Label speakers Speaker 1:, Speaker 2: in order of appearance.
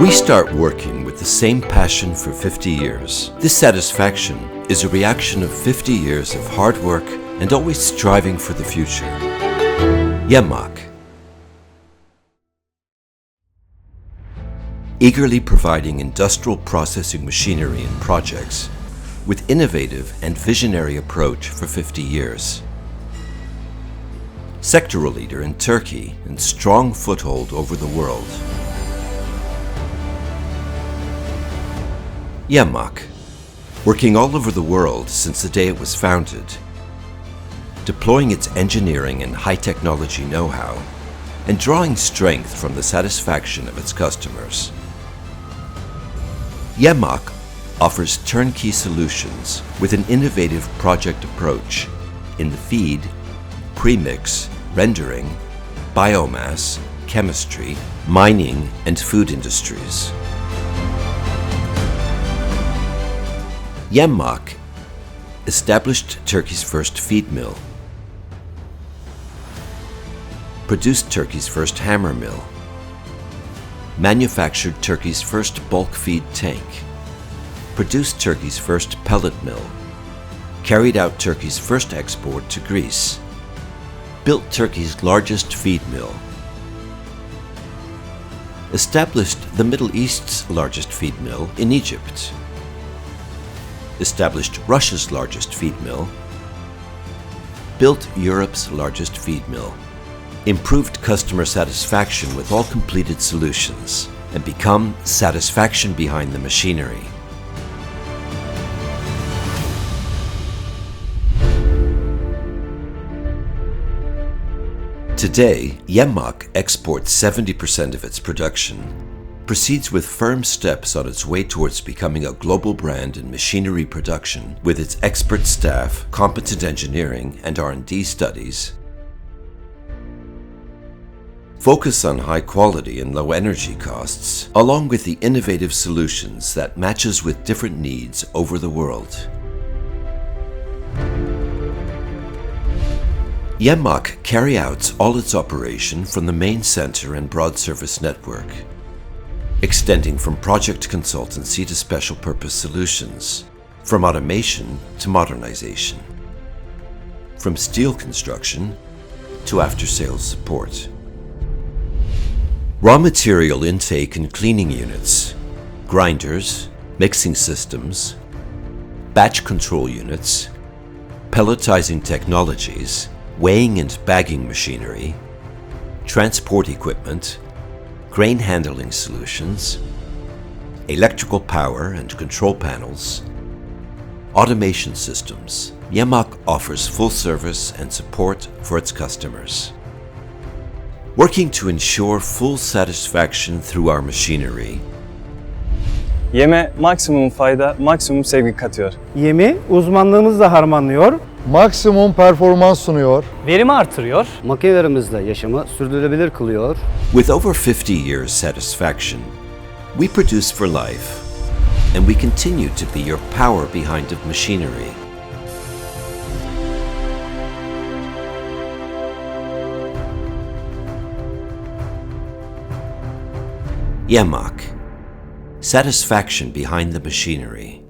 Speaker 1: We start working with the same passion for 50 years. This satisfaction is a reaction of 50 years of hard work and always striving for the future. Yemmak. Eagerly providing industrial processing machinery and projects with innovative and visionary approach for 50 years. Sectoral leader in Turkey and strong foothold over the world. Yemmak, working all over the world since the day it was founded, deploying its engineering and high technology know-how, and drawing strength from the satisfaction of its customers. Yemmak offers turnkey solutions with an innovative project approach in the feed, premix, rendering, biomass, chemistry, mining, and food industries. Yemmak established Turkey's first feed mill, produced Turkey's first hammer mill, manufactured Turkey's first bulk feed tank, produced Turkey's first pellet mill, carried out Turkey's first export to Greece, built Turkey's largest feed mill, established the Middle East's largest feed mill in Egypt, established Russia's largest feed mill, built Europe's largest feed mill, improved customer satisfaction with all completed solutions, and become satisfaction behind the machinery. Today, Yemmak exports 70% of its production, proceeds with firm steps on its way towards becoming a global brand in machinery production with its expert staff, competent engineering and R&D studies, focus on high quality and low energy costs, along with the innovative solutions that matches with different needs over the world. Yemmak carry out all its operation from the main center and broad service network, extending from project consultancy to special purpose solutions, from automation to modernization, from steel construction to after-sales support. Raw material intake and cleaning units, grinders, mixing systems, batch control units, pelletizing technologies, weighing and bagging machinery, transport equipment, grain handling solutions, electrical power and control panels, automation systems. Yemmak offers full service and support for its customers. Working to ensure full satisfaction through our machinery.
Speaker 2: Yeme maksimum fayda, maksimum sevgi katıyor.
Speaker 3: Yemi uzmanlığımızla harmanlıyor.
Speaker 4: Maksimum performans sunuyor.
Speaker 3: Verimi artırıyor. Makinelerimizle yaşamı sürdürülebilir kılıyor.
Speaker 1: With over 50 years satisfaction, we produce for life, and we continue to be your power behind the machinery. Yemmak, satisfaction behind the machinery.